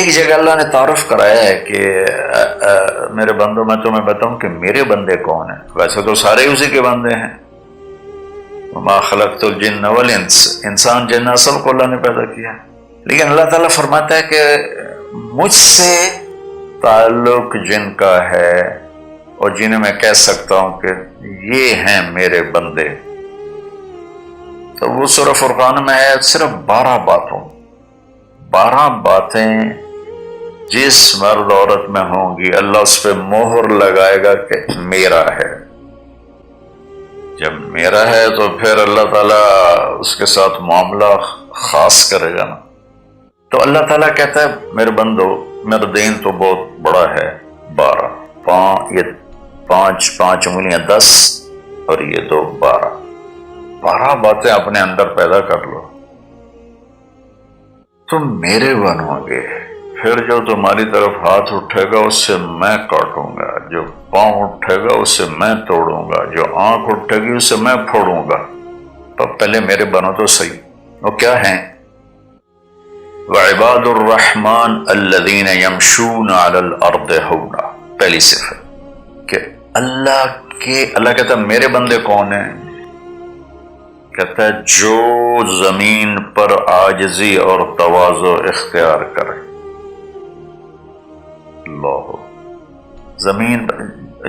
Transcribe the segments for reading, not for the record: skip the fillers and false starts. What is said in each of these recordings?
ایک جگہ اللہ نے تعارف کرایا ہے کہ میرے بندوں میں تمہیں بتاؤں کہ میرے بندے کون ہیں. ویسے تو سارے اسی کے بندے ہیں. وما خلقت الجن والانس، انسان جن سب کو اللہ نے پیدا کیا، لیکن اللہ تعالیٰ فرماتا ہے کہ مجھ سے تعلق جن کا ہے اور جنہیں میں کہہ سکتا ہوں کہ یہ ہیں میرے بندے، تو وہ سورہ فرقان میں ہے صرف 12 باتوں، 12 باتیں جس مرد عورت میں ہوں گی اللہ اس پہ مہر لگائے گا کہ میرا ہے. جب میرا ہے تو پھر اللہ تعالیٰ اس کے ساتھ معاملہ خاص کرے گا نا. تو اللہ تعالیٰ کہتا ہے میرے بندو میرا دین تو بہت بڑا ہے، 12، یہ 5 انگلیاں 10 اور یہ 2 12 باتیں اپنے اندر پیدا کر لو، تم میرے بنو گے. پھر جو تمہاری طرف ہاتھ اٹھے گا اس سے میں کاٹوں گا، جو پاؤں اٹھے گا اس سے میں توڑوں گا، جو آنکھ اٹھے گی اس سے میں پھوڑوں گا. تو پہلے میرے بنو تو صحیح. وہ کیا ہیں؟ وعباد الرحمن الذین یمشون علی الارض ہونا. پہلی صفت کہ اللہ کہتا ہے میرے بندے کون ہیں؟ کہتا ہے جو زمین پر عاجزی اور تواضع اختیار کرے. اللہ، زمین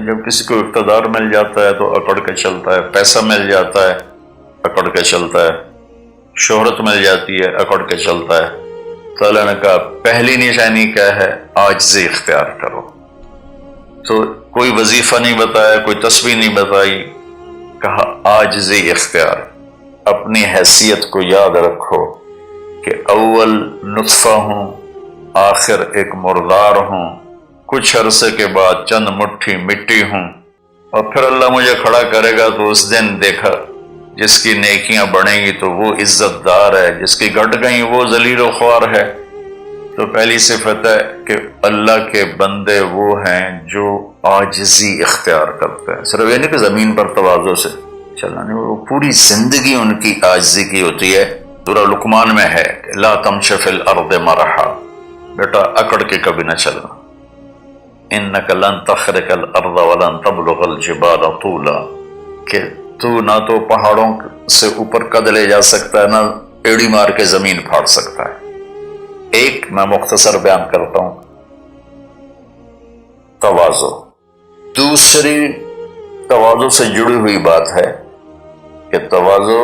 جب کسی کو اقتدار مل جاتا ہے تو اکڑ کے چلتا ہے، پیسہ مل جاتا ہے اکڑ کے چلتا ہے، شہرت مل جاتی ہے اکڑ کے چلتا ہے. تو اللہ نے کہا پہلی نشانی کیا ہے؟ عاجزی اختیار کرو. تو کوئی وظیفہ نہیں بتایا، کوئی تسبیح نہیں بتائی، کہا عاجزی اختیار. اپنی حیثیت کو یاد رکھو کہ اول نطفہ ہوں، آخر ایک مردار ہوں، کچھ عرصے کے بعد چند مٹھی مٹی ہوں، اور پھر اللہ مجھے کھڑا کرے گا تو اس دن دیکھا جس کی نیکیاں بڑھیں گی تو وہ عزت دار ہے، جس کی گھٹ گئیں وہ ذلیل و خوار ہے. تو پہلی صفت ہے کہ اللہ کے بندے وہ ہیں جو عاجزی اختیار کرتے ہیں. صرف یہ نہیں کہ زمین پر تواضع سے چلنا نہیں، وہ پوری زندگی ان کی عاجزی کی ہوتی ہے. سورہ لقمان میں ہے کہ لا تمش فی الارض مرحا، بیٹا اکڑ کے کبھی نہ چلنا. انک لن تخرق الارض ولن تبلغ الجبال طولا، کہ تو نہ تو پہاڑوں سے اوپر قد لے جا سکتا ہے، نہ ایڑی مار کے زمین پھاڑ سکتا ہے. ایک میں مختصر بیان کرتا ہوں، تواضع. دوسری تواضع سے جڑی ہوئی بات ہے کہ تواضع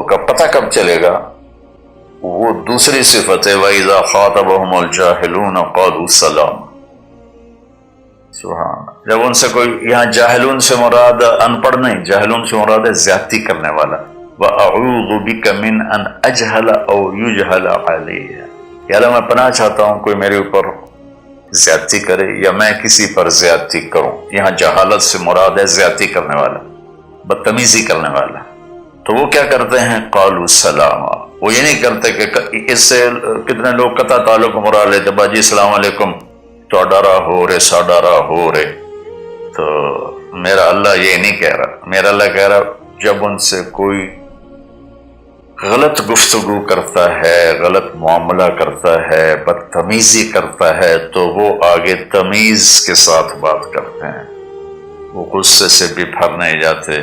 کا پتہ کب چلے گا؟ وہ دوسری صفت ہے وَإِذَا خَاطَبَهُمُ الْجَاهِلُونَ قَالُوا سَلَامًا. سبحان. جب ان سے کوئی، یہاں جاہلون سے مراد ان پڑھ نہیں، جاہلون سے مراد ہے زیادتی کرنے والا. وَأَعُوذُ بِكَ مِنْ أَنْ أَجْهَلَ أَوْ يُجْهَلَ عَلَيَّ، کہ اللہ میں پناہ چاہتا ہوں کوئی میرے اوپر زیادتی کرے یا میں کسی پر زیادتی کروں. یہاں جہالت سے مراد ہے زیادتی کرنے والا، بدتمیزی کرنے والا. تو وہ کیا کرتے ہیں؟ قالوا سلاما. وہ یہ نہیں کرتے کہ اس سے کتنے لوگ قطع تعلق مراد لیتے، باجی السلام علیکم، تو ڈرا ہو رہے سا ڈرا ہو رہے. تو میرا اللہ یہ نہیں کہہ رہا، میرا اللہ کہہ رہا جب ان سے کوئی غلط گفتگو کرتا ہے، غلط معاملہ کرتا ہے، بدتمیزی کرتا ہے، تو وہ آگے تمیز کے ساتھ بات کرتے ہیں. وہ غصے سے بپھر نہیں جاتے،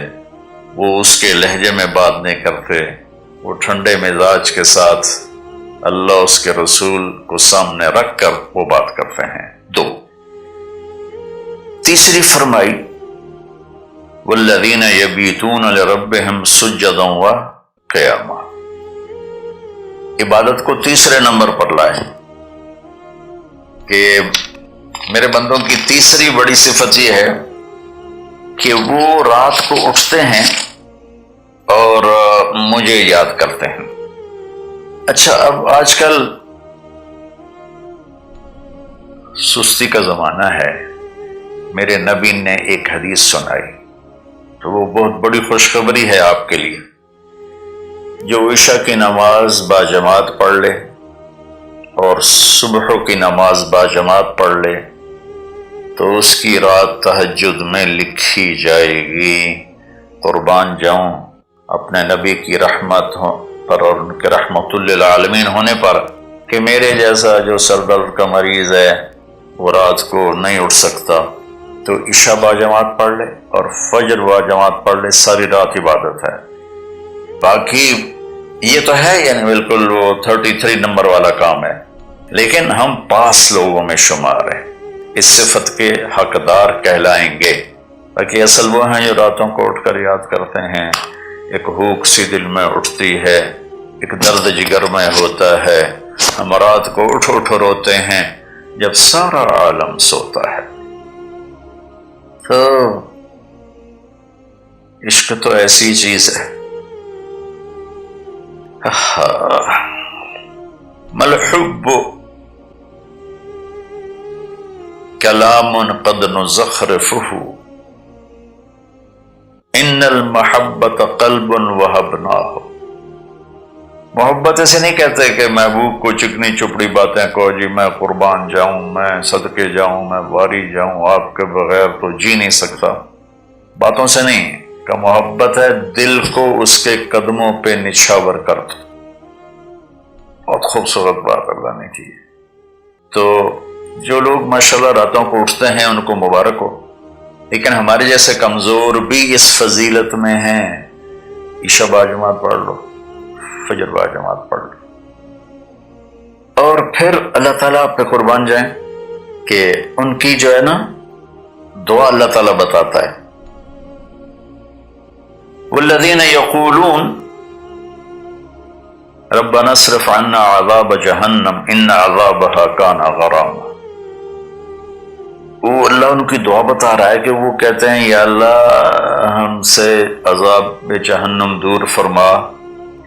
وہ اس کے لہجے میں بات نہیں کرتے، وہ ٹھنڈے مزاج کے ساتھ اللہ اس کے رسول کو سامنے رکھ کر وہ بات کرتے ہیں. 2. تیسری فرمائی والذین یبیتون لربہم سجدا وقیاما. عبادت کو تیسرے نمبر پر لائیں کہ میرے بندوں کی تیسری بڑی صفت یہ ہے کہ وہ رات کو اٹھتے ہیں اور مجھے یاد کرتے ہیں. اچھا، اب آج کل سستی کا زمانہ ہے. میرے نبی نے ایک حدیث سنائی تو وہ بہت بڑی خوشخبری ہے آپ کے لیے. جو عشاء کی نماز باجماعت پڑھ لے اور صبح کی نماز باجماعت پڑھ لے تو اس کی رات تہجد میں لکھی جائے گی. قربان جاؤں اپنے نبی کی رحمت پر اور ان کے رحمت للعالمین ہونے پر کہ میرے جیسا جو سر درد کا مریض ہے وہ رات کو نہیں اٹھ سکتا تو عشاء با جماعت پڑھ لے اور فجر با جماعت پڑھ لے، ساری رات عبادت ہے۔ باقی یہ تو ہے یعنی بالکل وہ 33 نمبر والا کام ہے، لیکن ہم پاس لوگوں میں شمار ہیں، اس صفت کے حقدار کہلائیں گے۔ باقی اصل وہ ہیں جو راتوں کو اٹھ کر یاد کرتے ہیں، ایک ہوک سی دل میں اٹھتی ہے، ایک درد جگر میں ہوتا ہے، ہم رات کو اٹھ اٹھ روتے ہیں جب سارا عالم سوتا ہے۔ تو عشق تو ایسی چیز ہے۔ ملحب کلام قد نزخرفہ ان المحبت قلب وہبناہ۔ محبت ایسے نہیں کہتے کہ محبوب کو چکنی چپڑی باتیں کہو، جی میں قربان جاؤں، میں صدقے جاؤں، میں واری جاؤں، آپ کے بغیر تو جی نہیں سکتا، باتوں سے نہیں کہ محبت ہے دل کو اس کے قدموں پہ نچھاور کر دو۔ بہت خوبصورت بات اللہ نے کی۔ تو جو لوگ ماشاءاللہ راتوں کو اٹھتے ہیں ان کو مبارک ہو، لیکن ہمارے جیسے کمزور بھی اس فضیلت میں ہیں۔ عشاء با جماعت پڑھ لو، فجر با جماعت پڑھ لو، اور پھر اللہ تعالیٰ آپ پہ قربان جائیں کہ ان کی جو ہے نا دعا اللہ تعالیٰ بتاتا ہے، والذین یقولون ربنا اصرف عنا عذاب جہنم ان عذابها کان غراما۔ وہ اللہ ان کی دعا بتا رہا ہے کہ وہ کہتے ہیں یا اللہ ہم سے عذاب جہنم دور فرما،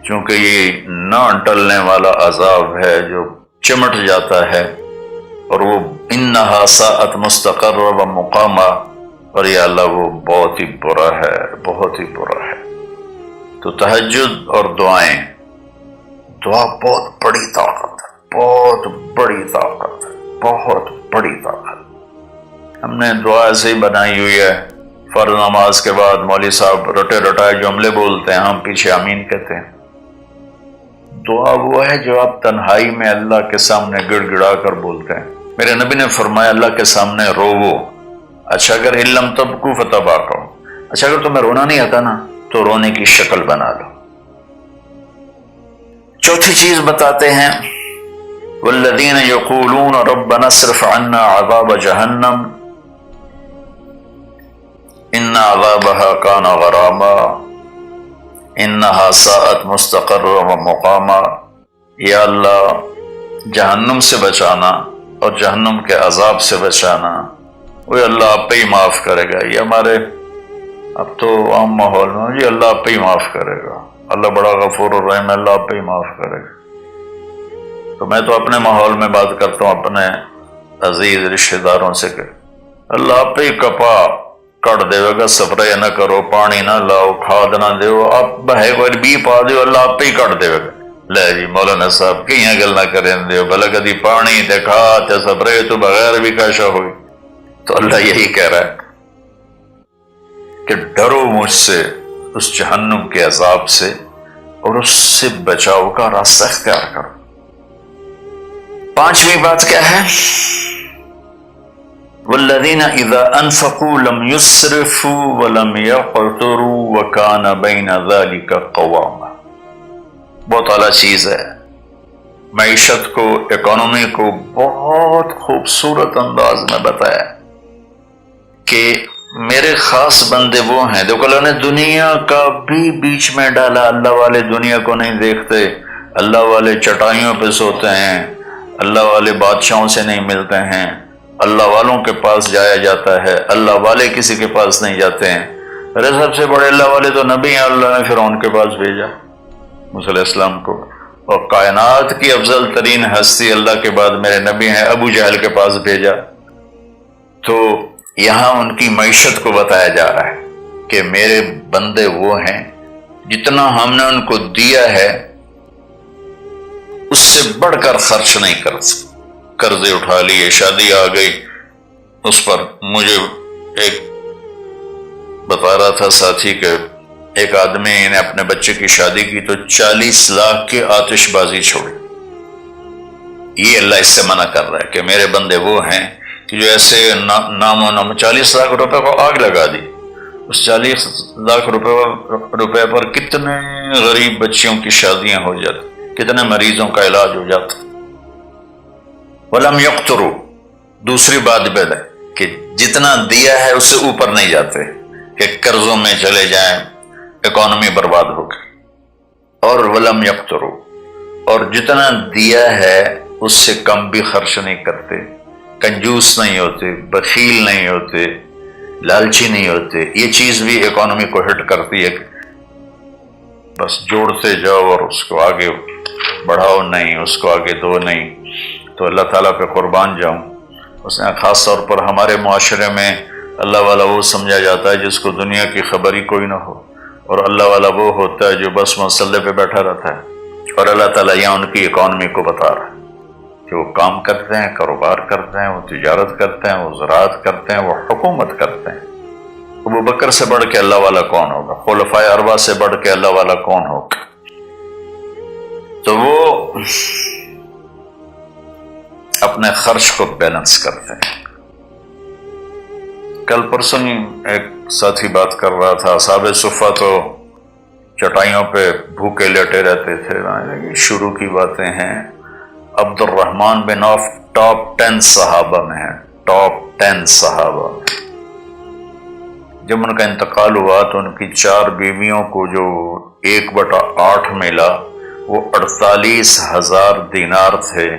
چونکہ یہ نہ ٹلنے والا عذاب ہے جو چمٹ جاتا ہے، اور وہ انہا ساءت مستقرا و مقاما، اور یا اللہ وہ بہت ہی برا ہے، بہت ہی برا ہے۔ تو تہجد اور دعائیں، دعا بہت بڑی طاقت ہے، بہت بڑی طاقت ہے، بہت بڑی طاقت۔ ہم نے دعا ایسے ہی بنائی ہوئی ہے، فرض نماز کے بعد مولوی صاحب رٹے رٹائے جملے بولتے ہیں، ہم پیچھے آمین کہتے ہیں۔ دعا وہ ہے جو آپ تنہائی میں اللہ کے سامنے گڑ گڑا کر بولتے ہیں۔ میرے نبی نے فرمایا اللہ کے سامنے روو، اچھا اگر علم تبکو فتباکو، اچھا اگر تمہیں رونا نہیں آتا نا تو رونے کی شکل بنا لو۔ چوتھی چیز بتاتے ہیں، والذین یقولون ربنا اصرف عنا عذاب جہنم ان عذابها کان غراما انہا ساءت مستقرا و مقاما۔ یا اللہ جہنم سے بچانا اور جہنم کے عذاب سے بچانا، وہ اللہ آپ پہ ہی معاف کرے گا۔ یہ ہمارے اب تو عام ماحول میں جی اللہ آپ پہ ہی معاف کرے گا، اللہ بڑا غفور الرحیم، اللہ آپ پہ ہی معاف کرے گا۔ تو میں تو اپنے ماحول میں بات کرتا ہوں اپنے عزیز رشتہ داروں سے کہ اللہ آپ پہ ہی کپا کٹ دے گا، سپرے نہ کرو، پانی نہ لاؤ، کھاد نہ دیو، آپ بہے کوئی بی پا دیو، اللہ آپ پہ ہی کٹ دے گا۔ لے جی مولانا صاحب کہیں گل نہ کریں دیو، بھلا کدی پانی تے کھاد تے سپرے تو بغیر بھی کاشا ہوئی۔ تو اللہ یہی کہہ رہا ہے کہ ڈرو مجھ سے اس جہنم کے عذاب سے اور اس سے بچاؤ کا راستہ اختیار کرو۔ پانچویں بات کیا ہے؟ والذین اذا انفقوا لم یسرفوا ولم یقتروا وکان بین ذلک قواما۔ بہت اعلیٰ چیز ہے، معیشت کو، اکانومی کو بہت خوبصورت انداز میں بتایا کہ میرے خاص بندے وہ ہیں۔ دیکھو اللہ نے دنیا کا بھی بیچ میں ڈالا، اللہ والے دنیا کو نہیں دیکھتے، اللہ والے چٹائیوں پہ سوتے ہیں، اللہ والے بادشاہوں سے نہیں ملتے ہیں، اللہ والوں کے پاس جایا جاتا ہے، اللہ والے کسی کے پاس نہیں جاتے ہیں۔ ارے سب سے بڑے اللہ والے تو نبی ہیں، اللہ نے فرعون کے پاس بھیجا موسیٰ علیہ السلام کو، اور کائنات کی افضل ترین ہستی اللہ کے بعد میرے نبی ہیں ابو جہل کے پاس بھیجا۔ تو یہاں ان کی معیشت کو بتایا جا رہا ہے کہ میرے بندے وہ ہیں جتنا ہم نے ان کو دیا ہے اس سے بڑھ کر خرچ نہیں کر سکتے۔ قرضے اٹھا لیے، شادی آ گئی، اس پر مجھے ایک بتا رہا تھا ساتھی کہ ایک آدمی نے اپنے بچے کی شادی کی تو 40 لاکھ کی آتش بازی چھوڑی، یہ اللہ اس سے منع کر رہا ہے کہ میرے بندے وہ ہیں کہ جو ایسے نام و نام 40 لاکھ روپے کو آگ لگا دی، اس 40 لاکھ روپے پر کتنے غریب بچیوں کی شادیاں ہو جاتی، کتنے مریضوں کا علاج ہو جاتا۔ وَلَمْ يَقْتُرُوا، دوسری بات بھی ہے کہ جتنا دیا ہے اس سے اوپر نہیں جاتے کہ قرضوں میں چلے جائیں، اکانومی برباد ہو گئی۔ اور وَلَمْ يَقْتُرُوا، اور جتنا دیا ہے اس سے کم بھی خرچ نہیں کرتے، کنجوس نہیں ہوتے، بخیل نہیں ہوتے، لالچی نہیں ہوتے۔ یہ چیز بھی اکانومی کو ہٹ کرتی ہے، بس جوڑتے جاؤ اور اس کو آگے بڑھاؤ نہیں، اس کو آگے دو نہیں۔ تو اللہ تعالیٰ پہ قربان جاؤں، اس نے خاص طور پر ہمارے معاشرے میں اللہ والا وہ سمجھا جاتا ہے جس کو دنیا کی خبر ہی کوئی نہ ہو، اور اللہ والا وہ ہوتا ہے جو بس مسلح پہ بیٹھا رہتا ہے، اور اللہ تعالیٰ یہاں ان کی اکانومی کو بتا رہا ہے کہ وہ کام کرتے ہیں، کاروبار کرتے ہیں، وہ تجارت کرتے ہیں، وہ زراعت کرتے ہیں، وہ حکومت کرتے ہیں۔ ابو بکر سے بڑھ کے اللہ والا کون ہوگا؟ خلفائے اربعہ سے بڑھ کے اللہ والا کون ہوگا؟ تو وہ اپنے خرچ کو بیلنس کرتے ہیں۔ کل پرسوں ایک ساتھی بات کر رہا تھا، اصحاب صفہ تو چٹائیوں پہ بھوکے لیٹے رہتے تھے۔ شروع کی باتیں ہیں، عبد الرحمن بن عوف ٹاپ 10 صحابہ میں ہیں، ٹاپ 10 صحابہ میں۔ جب ان کا انتقال ہوا تو ان کی 4 بیویوں کو جو 1/8 ملا وہ 48,000 دینار تھے،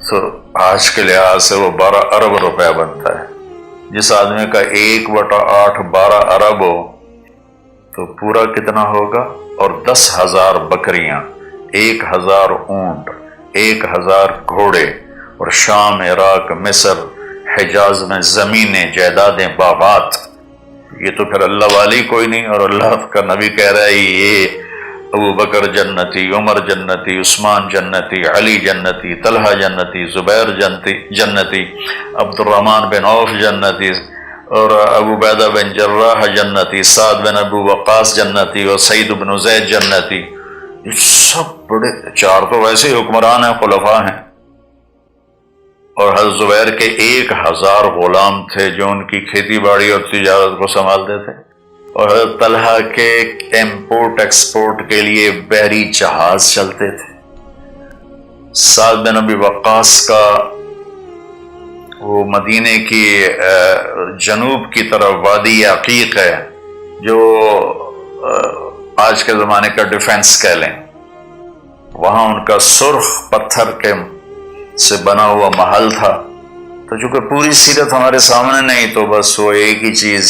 تو آج کے لحاظ سے وہ 12 ارب روپے بنتا ہے۔ جس آدمی کا 1/8 12 ارب ہو تو پورا کتنا ہوگا؟ اور 10,000 بکریاں، 1,000 اونٹ، 1,000 گھوڑے، اور شام، عراق، مصر، حجاز میں زمینیں، جائیدادیں، باغات۔ یہ تو پھر اللہ والی کوئی نہیں، اور اللہ کا نبی کہہ رہا ہے یہ ابو بکر جنتی، عمر جنتی، عثمان جنتی، علی جنتی، طلحہ جنتی، زبیر جنتی، عبد الرحمن بن عوف جنتی، اور ابو عبیدہ بن جراح جنتی، سعد بن ابو وقاص جنتی، اور سعید بن زید جنتی۔ یہ سب بڑے، 4 تو ویسے ہی حکمران ہیں، خلفاء ہیں، اور حضرت زبیر کے 1,000 غلام تھے جو ان کی کھیتی باڑی اور تجارت کو سنبھالتے تھے، اور حضرت طلحہ کے امپورٹ ایکسپورٹ کے لیے بحری جہاز چلتے تھے۔ سعد بن ابی وقاص کا وہ مدینے کی جنوب کی طرف وادی عقیق ہے، جو آج کے زمانے کا ڈیفنس کہہ لیں، وہاں ان کا سرخ پتھر کے سے بنا ہوا محل تھا۔ تو چونکہ پوری سیرت ہمارے سامنے نہیں، تو بس وہ ایک ہی چیز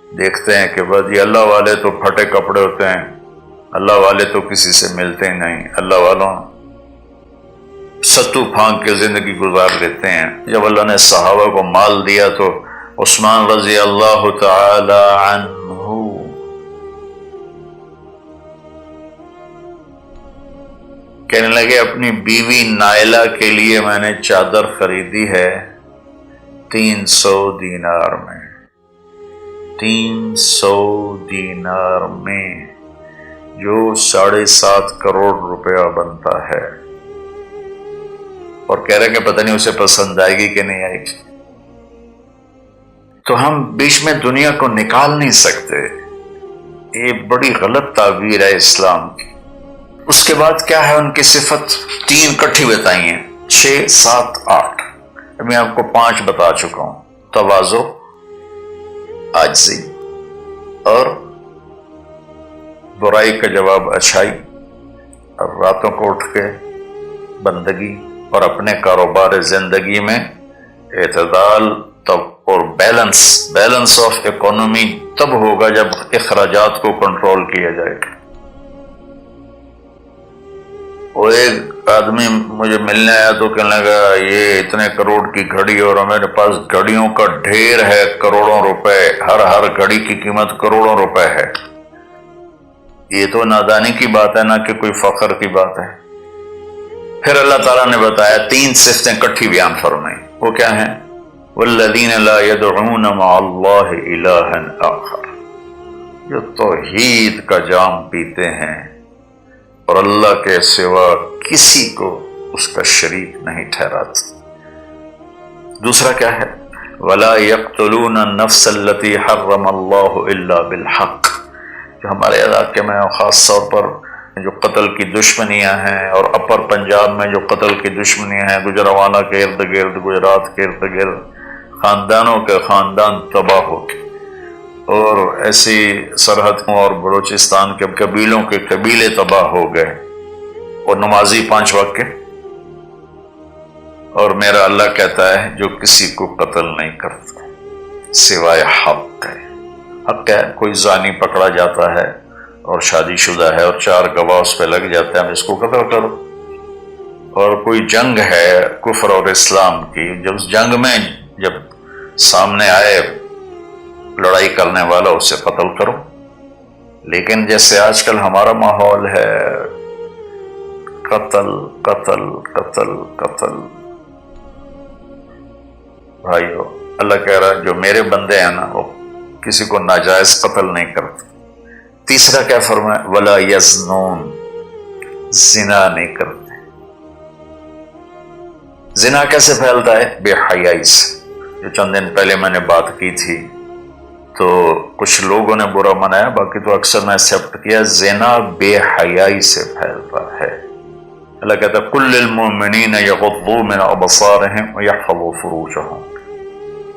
دیکھتے ہیں کہ بس یہ اللہ والے تو پھٹے کپڑے ہوتے ہیں، اللہ والے تو کسی سے ملتے ہی نہیں، اللہ والوں ستو پھانک کے زندگی گزار لیتے ہیں۔ جب اللہ نے صحابہ کو مال دیا تو عثمان رضی اللہ تعالی عنہ کہنے لگے اپنی بیوی نائلہ کے لیے میں نے چادر خریدی ہے 300 دینار میں، 300 دینار میں، جو 7.5 کروڑ روپیہ بنتا ہے، اور کہہ رہے کہ پتہ نہیں اسے پسند آئے گی کہ نہیں آئے گی۔ تو ہم بیچ میں دنیا کو نکال نہیں سکتے، یہ بڑی غلط تعبیر ہے اسلام کی۔ اس کے بعد کیا ہے ان کی صفت؟ 3 کٹھی بتائی ہیں، 6، 7، 8۔ میں آپ کو 5 بتا چکا ہوں، تواضع، عاجزی، اور برائی کا جواب اچھائی، اور راتوں کو اٹھ کے بندگی، اور اپنے کاروبار زندگی میں اعتدال اور بیلنس آف اکانومی تب ہوگا جب اخراجات کو کنٹرول کیا جائے گا۔ وہ ایک آدمی مجھے ملنے آیا تو کہنے لگا یہ اتنے کروڑ کی گھڑی، اور میرے پاس گھڑیوں کا ڈھیر ہے، کروڑوں روپے، ہر گھڑی کی قیمت کروڑوں روپے ہے۔ یہ تو نادانی کی بات ہے، نہ کہ کوئی فخر کی بات ہے۔ پھر اللہ تعالیٰ نے بتایا 3 صفتیں کٹھی بیان فرمائیں، وہ کیا ہیں؟ والذین لا يدعون مع اللہ الہا آخر، جو توحید کا جام پیتے ہیں اور اللہ کے سوا کسی کو اس کا شریک نہیں ٹھہراتا۔ دوسرا کیا ہے؟ وَلَا يَقْتُلُونَ النَّفْسَ الَّتِي حَرَّمَ اللَّهُ إِلَّا بِالْحَقِّ، جو ہمارے علاقے میں خاص طور پر جو قتل کی دشمنیاں ہیں، اور اپر پنجاب میں جو قتل کی دشمنیاں ہیں، گجرانوالہ کے ارد گرد، گجرات کے ارد گرد خاندانوں کے خاندان تباہ ہو گئے، اور ایسی سرحدوں اور بلوچستان کے قبیلوں کے قبیلے تباہ ہو گئے، اور نمازی 5 وقت کے۔ اور میرا اللہ کہتا ہے جو کسی کو قتل نہیں کرتا سوائے حق ہے۔ حق ہے، کوئی زانی پکڑا جاتا ہے اور شادی شدہ ہے اور 4 گواہ اس پہ لگ جاتے ہیں، ہم اس کو قتل کرو۔ اور کوئی جنگ ہے کفر اور اسلام کی، جب اس جنگ میں جب سامنے آئے لڑائی کرنے والا اسے قتل کرو۔ لیکن جیسے آج کل ہمارا ماحول ہے، قتل قتل قتل قتل، بھائیو اللہ کہہ رہا ہے جو میرے بندے ہیں نا وہ کسی کو ناجائز قتل نہیں کرتے۔ تیسرا کیا فرمایا؟ وَلَا يَزْنُونَ، زنا نہیں کرتے۔ زنا کیسے پھیلتا ہے؟ بے حیائی سے، جو چند دن پہلے میں نے بات کی تھی، تو کچھ لوگوں نے برا منایا، باقی تو اکثر نے ایکسیپٹ کیا، زنا بے حیائی سے پھیلتا ہے۔ اللہ کہتا ہے کُلِّ الْمُؤْمِنِينَ يَغُضُّوا مِنْ أَبْصَارِهِمْ وَيَحْفَظُوا فُرُوجَهُمْ،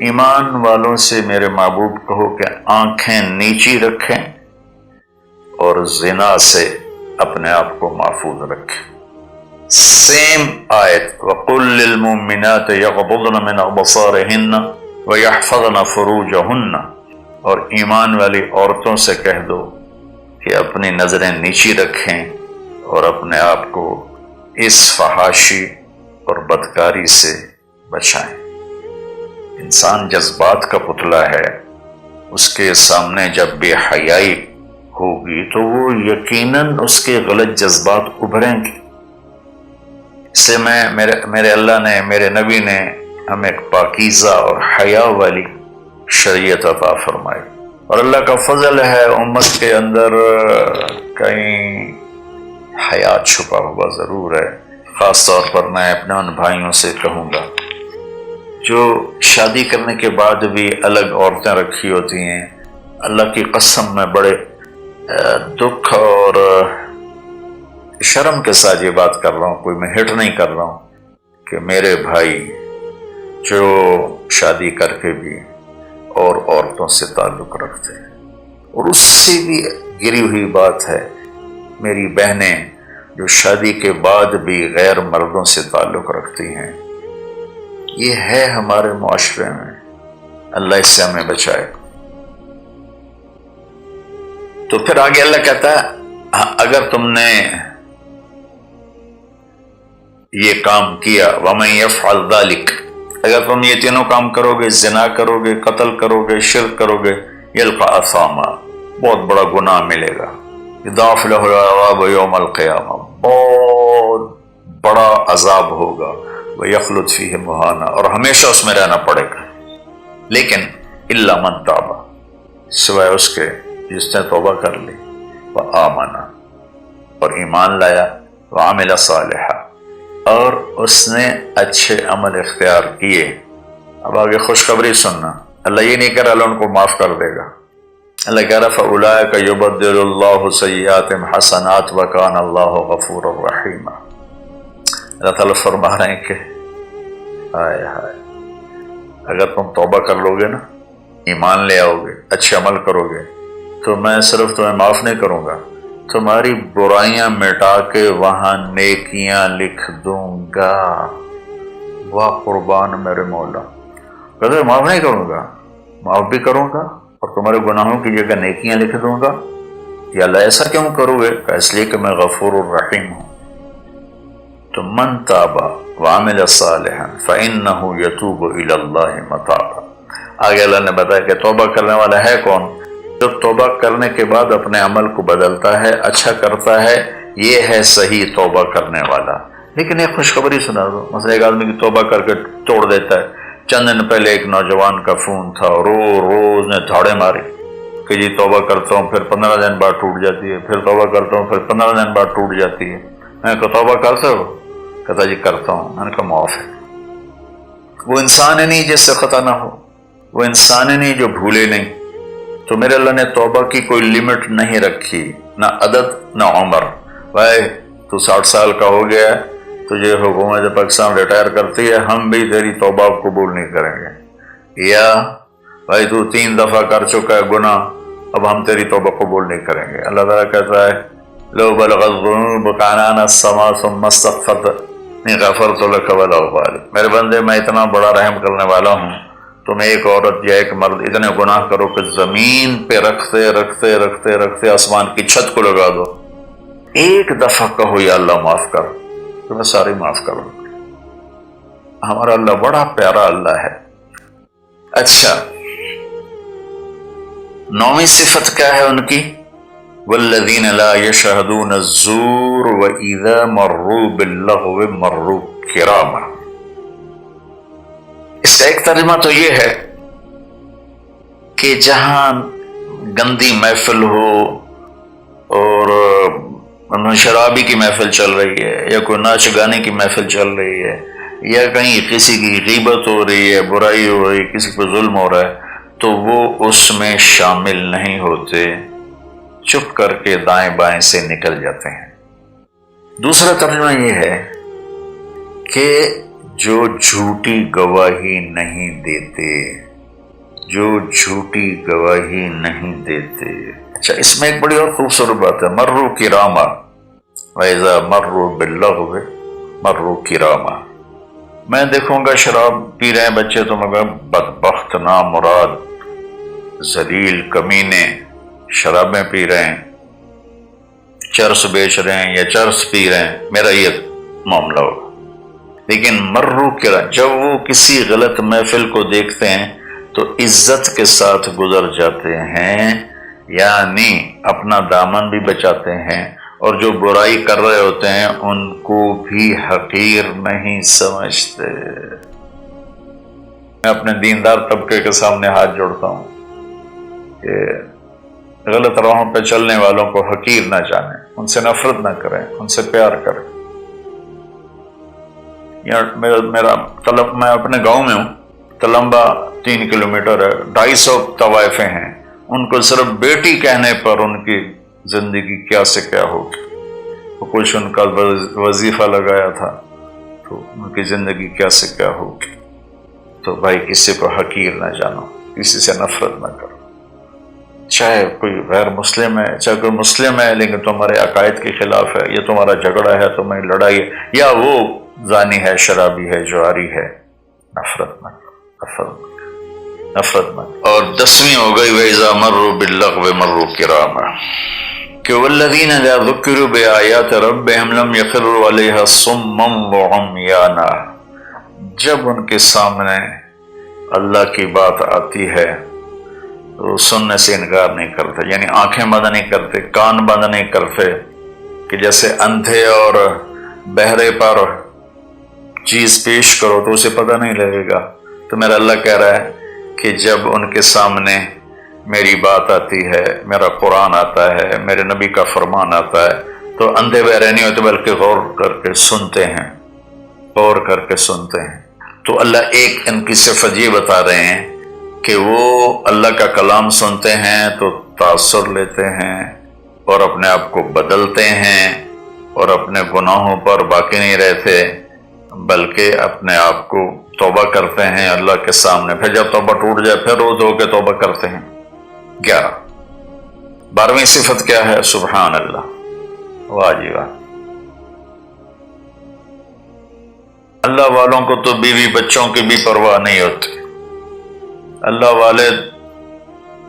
ایمان والوں سے میرے محبوب کہو کہ آنکھیں نیچی رکھیں اور زنا سے اپنے آپ کو محفوظ رکھیں۔ سیم آیت، وَقُلْ لِلْمُؤْمِنَاتِ يَغْضُضْنَ مِنْ أَبْصَارِهِنَّ وَيَحْفَظْنَ فُرُوجَهُنَّ، اور ایمان والی عورتوں سے کہہ دو کہ اپنی نظریں نیچی رکھیں اور اپنے آپ کو اس فحاشی اور بدکاری سے بچائیں۔ انسان جذبات کا پتلا ہے، اس کے سامنے جب بے حیائی ہوگی تو وہ یقیناً اس کے غلط جذبات ابھریں گے۔ اس سے میرے اللہ نے، میرے نبی نے ہمیں ایک پاکیزہ اور حیا والی شریعت عطا فرمائی، اور اللہ کا فضل ہے امت کے اندر کہیں حیا چھپا ہوا ضرور ہے۔ خاص طور پر میں اپنے ان بھائیوں سے کہوں گا جو شادی کرنے کے بعد بھی الگ عورتیں رکھی ہوتی ہیں، اللہ کی قسم میں بڑے دکھ اور شرم کے ساتھ یہ بات کر رہا ہوں، کوئی میں ہٹ نہیں کر رہا ہوں، کہ میرے بھائی جو شادی کر کے بھی اور عورتوں سے تعلق رکھتے ہیں، اور اس سے بھی گری ہوئی بات ہے میری بہنیں جو شادی کے بعد بھی غیر مردوں سے تعلق رکھتی ہیں۔ یہ ہے ہمارے معاشرے میں، اللہ اس سے ہمیں بچائے۔ تو پھر آگے اللہ کہتا ہے اگر تم نے یہ کام کیا، وَمَن يَفْعَلْ ذَلِكَ، اگر تم یہ تینوں کام کرو گے، زنا کرو گے، قتل کرو گے، شرک کرو گے، يَلْقَ أَثَامًا، بہت بڑا گناہ ملے گا، يُضَاعَفْ لَهُ الْعَذَابُ يَوْمَ الْقِيَامَةِ، بہت بڑا عذاب ہوگا، وَيَخْلُدْ فِيهِ مُهَانًا، اور ہمیشہ اس میں رہنا پڑے گا۔ لیکن إِلَّا مَن تَابَ، سوائے اس کے جس نے توبہ کر لی، وَآمَنَ، اور ایمان لایا، وَعَمِلَ صَالِحًا، اور اس نے اچھے عمل اختیار کیے۔ اب آگے خوشخبری سننا، اللہ یہ نہیں کہہ رہا اللہ ان کو معاف کر دے گا، اللہ کہہ رہا فَأُولَٰئِكَ يُبَدِّلُ اللَّهُ سَيِّئَاتِهِمْ حَسَنَاتٍ وَكَانَ اللَّهُ غَفُورًا رَحِيمًا۔ اللہ تعالیٰ فرما رہے ہیں کہ ہائے ہائے، اگر تم توبہ کر لو گے نا، ایمان لے آؤ گے، اچھے عمل کرو گے، تو میں صرف تمہیں معاف نہیں کروں گا، تمہاری برائیاں مٹا کے وہاں نیکیاں لکھ دوں گا۔ واہ قربان میرے مولا، کہتے معاف نہیں کروں گا، معاف بھی کروں گا اور تمہارے گناہوں کی جگہ نیکیاں لکھ دوں گا۔ یا اللہ ایسا کیوں کرو گے؟ اس لیے کہ میں غفور الرحیم ہوں۔ تو من تاب وعمل صالحا فإنه يتوب إلى الله متابا، آگے اللہ نے بتایا کہ توبہ کرنے والا ہے کون؟ جو توبہ کرنے کے بعد اپنے عمل کو بدلتا ہے، اچھا کرتا ہے، یہ ہے صحیح توبہ کرنے والا۔ لیکن ایک خوشخبری سنا دو، مثلا ایک آدمی کی توبہ کر کے توڑ دیتا ہے۔ چند دن پہلے ایک نوجوان کا فون تھا، روز نے دھاڑے ماری کہ جی توبہ کرتا ہوں، پھر 15 دن بعد ٹوٹ جاتی ہے، پھر توبہ کرتا ہوں، پھر 15 دن بعد ٹوٹ جاتی ہے۔ میں کہا توبہ کرتے ہو؟ کہتا جی کرتا ہوں. میں نے کہا معاف ہے. وہ انسان ہی نہیں جس سے خطا نہ ہو، وہ انسان ہی نہیں جو بھولے نہیں. تو میرے اللہ نے توبہ کی کوئی لمٹ نہیں رکھی، نہ عدد نہ عمر. بھائی تو 60 سال کا ہو گیا ہے، تجھے حکومت پاکستان ریٹائر کرتی ہے، ہم بھی تیری توبہ قبول نہیں کریں گے. یا بھائی تو 3 دفعہ کر چکا ہے گناہ، اب ہم تیری توبہ قبول نہیں کریں گے. اللہ تعالیٰ کہتا ہے لو بلغت الذنوب عنان السماء ثم استغفرتنی غفرت لک ولا ابالی. میرے بندے میں اتنا بڑا رحم کرنے والا ہوں، تم ایک عورت یا ایک مرد اتنے گناہ کرو کہ زمین پہ رکھتے رکھتے رکھتے رکھتے آسمان کی چھت کو لگا دو، ایک دفعہ کہو یا اللہ معاف کر تو میں ساری معاف کروں. ہمارا اللہ بڑا پیارا اللہ ہے. اچھا، 9ویں صفت کیا ہے ان کی؟ والذین لا یشہدون الزور واذا مروا باللغو مروا کراما. اس کا ایک ترجمہ تو یہ ہے کہ جہاں گندی محفل ہو اور شرابی کی محفل چل رہی ہے، یا کوئی ناچ گانے کی محفل چل رہی ہے، یا کہیں کسی کی غیبت ہو رہی ہے، برائی ہو رہی ہے، کسی پہ ظلم ہو رہا ہے، تو وہ اس میں شامل نہیں ہوتے، چپ کر کے دائیں بائیں سے نکل جاتے ہیں. دوسرا ترجمہ یہ ہے کہ جو جھوٹی گواہی نہیں دیتے، جو جھوٹی گواہی نہیں دیتے. اچھا، اس میں ایک بڑی اور خوبصورت بات ہے، مروا کراما وَإِذَا مَرُّوا بِاللَّغْوِ مَرُّوا کراما. میں دیکھوں گا شراب پی رہے ہیں بچے تو مگر بدبخت نامراد ذلیل کمینے شرابیں پی رہے ہیں، چرس بیچ رہے ہیں یا چرس پی رہے ہیں، میرا یہ معاملہ ہوگا. لیکن مرو کرا، جب وہ کسی غلط محفل کو دیکھتے ہیں تو عزت کے ساتھ گزر جاتے ہیں، یعنی اپنا دامن بھی بچاتے ہیں، اور جو برائی کر رہے ہوتے ہیں ان کو بھی حقیر نہیں سمجھتے. میں اپنے دیندار طبقے کے سامنے ہاتھ جوڑتا ہوں کہ غلط راہوں پہ چلنے والوں کو حقیر نہ جانیں، ان سے نفرت نہ کریں، ان سے پیار کریں. میں اپنے گاؤں میں ہوں، تلمبا 3 کلومیٹر ہے، 250 طوائفیں ہیں. ان کو صرف بیٹی کہنے پر ان کی زندگی کیا سے کیا ہوگی. کچھ ان کا وظیفہ لگایا تھا تو ان کی زندگی کیا سے کیا ہوگی. تو بھائی کسی کو حقیر نہ جانو، کسی سے نفرت نہ کرو، چاہے کوئی غیر مسلم ہے چاہے کوئی مسلم ہے، لیکن تمہارے عقائد کے خلاف ہے، یہ تمہارا جھگڑا ہے، تمہاری لڑائی ہے، یا وہ زانی ہے، شرابی ہے، جواری ہے، نفرت نہ کرو، نفرت نہ. اور 10ویں ہو گئی وَإِذَا مَرُّوا بِاللَّغْوِ مَرُّوا كِرَامًا، کہ وَالَّذِينَ إِذَا ذُكِّرُوا بِآيَاتِ رَبِّهِمْ لَمْ يَخِرُّوا عَلَيْهَا صُمًّا وَعُمْيَانًا. جب ان کے سامنے اللہ کی بات آتی ہے تو سننے سے انکار نہیں کرتے، یعنی آنکھیں بند نہیں کرتے، کان بند نہیں کرتے، کہ جیسے اندھے اور بہرے پر چیز پیش کرو تو اسے پتہ نہیں لگے گا. تو میرا اللہ کہہ رہا ہے کہ جب ان کے سامنے میری بات آتی ہے، میرا قرآن آتا ہے، میرے نبی کا فرمان آتا ہے، تو اندھے بہرے نہیں ہوتے بلکہ غور کر کے سنتے ہیں، غور کر کے سنتے ہیں. تو اللہ ایک ان کی صفت یہ بتا رہے ہیں کہ وہ اللہ کا کلام سنتے ہیں تو تاثر لیتے ہیں اور اپنے آپ کو بدلتے ہیں اور اپنے گناہوں پر باقی نہیں رہتے، بلکہ اپنے آپ کو توبہ کرتے ہیں اللہ کے سامنے. پھر جب توبہ ٹوٹ جائے پھر روز ہو کے توبہ کرتے ہیں. 11. 12ویں صفت کیا ہے؟ سبحان اللہ. واہ جی واہ. اللہ والوں کو تو بیوی بچوں کی بھی پرواہ نہیں ہوتی. اللہ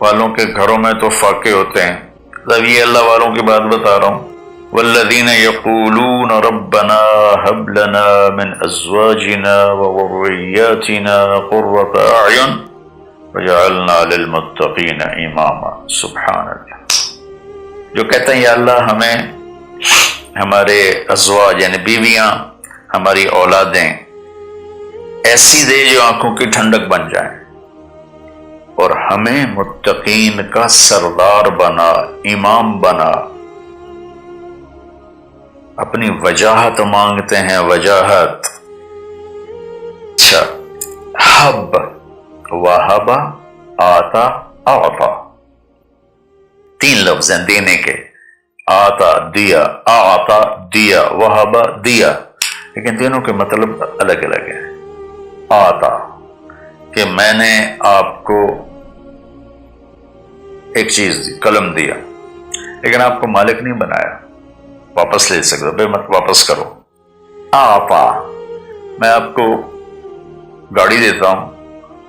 والوں کے گھروں میں تو فاقے ہوتے ہیں. اب یہ اللہ والوں کی بات بتا رہا ہوں. والذین یقولون ربنا هب لنا من ازواجنا وذریاتنا قرۃ اعین وجعلنا للمتقین اماما. سبحان اللہ. جو کہتے ہیں یا اللہ ہمیں ہمارے ازواج یعنی بیویاں، ہماری اولادیں ایسی دے جو آنکھوں کی ٹھنڈک بن جائیں، اور ہمیں متقین کا سردار بنا، امام بنا. اپنی وجاہت مانگتے ہیں، وجاہت. اچھا، حب، وہب، آتا، اعطا، 3 لفظ ہیں دینے کے. آتا دیا، اعطا دیا، وہب دیا، لیکن تینوں کے مطلب الگ الگ ہیں. آتا کہ میں نے آپ کو ایک چیز دی، قلم دیا، لیکن آپ کو مالک نہیں بنایا، واپس لے سکتے بے مت واپس کرو. آتا میں آپ کو گاڑی دیتا ہوں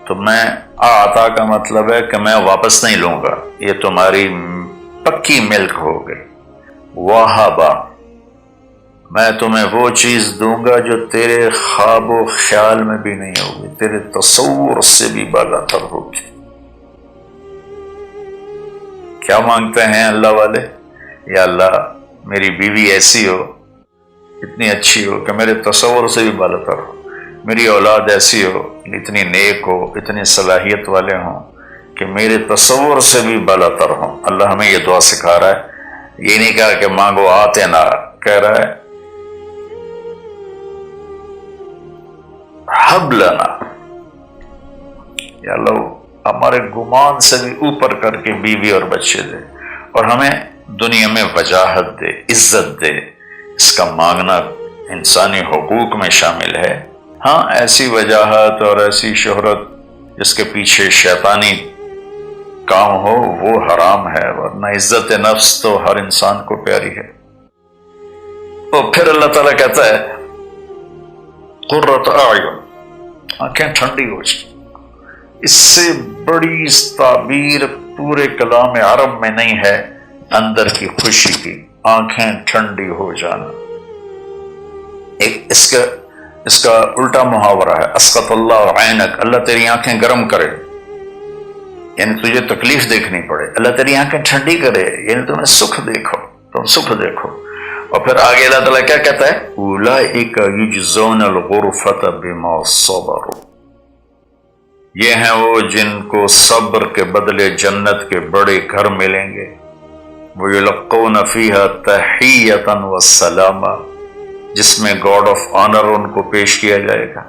تو میں آتا کا مطلب ہے کہ میں واپس نہیں لوں گا، یہ تمہاری پکی ملک ہو گئی. وہبا میں تمہیں وہ چیز دوں گا جو تیرے خواب و خیال میں بھی نہیں ہوگی، تیرے تصور سے بھی بالاتر ہوگی. کیا مانگتے ہیں اللہ والے؟ یا اللہ میری بیوی ایسی ہو، اتنی اچھی ہو کہ میرے تصور سے بھی بالاتر ہو، میری اولاد ایسی ہو، اتنی نیک ہو، اتنی صلاحیت والے ہوں کہ میرے تصور سے بھی بالاتر ہوں. اللہ ہمیں یہ دعا سکھا رہا ہے. یہ نہیں کہا کہ مانگو آتے نہ، کہہ رہا ہے حب لنا، یا اللہ ہمارے گمان سے بھی اوپر کر کے بیوی اور بچے دے، اور ہمیں دنیا میں وجاہت دے، عزت دے. اس کا مانگنا انسانی حقوق میں شامل ہے. ہاں ایسی وجاہت اور ایسی شہرت جس کے پیچھے شیطانی کام ہو وہ حرام ہے، ورنہ عزت نفس تو ہر انسان کو پیاری ہے. اور پھر اللہ تعالیٰ کہتا ہے قرۃ اعین، آنکھیں ٹھنڈی ہو جائیں. اس سے بڑی تعبیر پورے کلام عرب میں نہیں ہے اندر کی خوشی کی، آنکھیں ٹھنڈی ہو جانا. ایک اس کا الٹا محاورہ ہے اسقط اللہ عینک، اللہ تیری آنکھیں گرم کرے، یعنی تجھے تکلیف دیکھنی پڑے. اللہ تیری آنکھیں ٹھنڈی کرے، یعنی تمہیں سکھ دیکھو، تم سکھ دیکھو. اور پھر آگے اللہ تعالیٰ کیا کہتا ہے اولئک یجزون الغرفۃ بما صبروا، یہ ہیں وہ جن کو صبر کے بدلے جنت کے بڑے گھر ملیں گے. وَيُلَقَّوْنَ فِيهَا تَحِيَّةً وَالسَّلَامًا، جس میں گاڈ آف آنر ان کو پیش کیا جائے گا،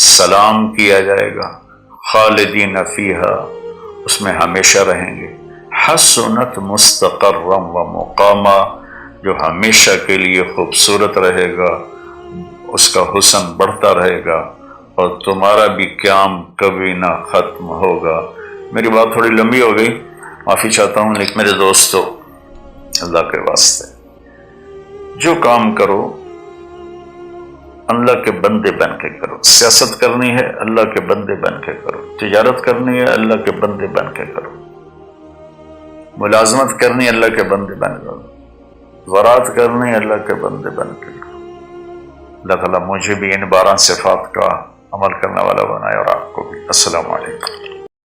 سلام کیا جائے گا. خالدین فیہا، اس میں ہمیشہ رہیں گے. حسنت مستقرا و مقاما، جو ہمیشہ کے لیے خوبصورت رہے گا، اس کا حسن بڑھتا رہے گا، اور تمہارا بھی قیام کبھی نہ ختم ہوگا. میری بات تھوڑی لمبی ہو گئی، معافی چاہتا ہوں، لیکن میرے دوستو اللہ کے واسطے جو کام کرو اللہ کے بندے بن کے کرو. سیاست کرنی ہے اللہ کے بندے بن کے کرو، تجارت کرنی ہے اللہ کے بندے بن کے کرو، ملازمت کرنی ہے اللہ کے بندے بن کے کرو، زراعت کرنی ہے اللہ کے بندے بن کے کرو. اللہ تعالیٰ مجھے بھی ان 12 صفات کا عمل کرنے والا بنائے اور آپ کو بھی. السلام علیکم.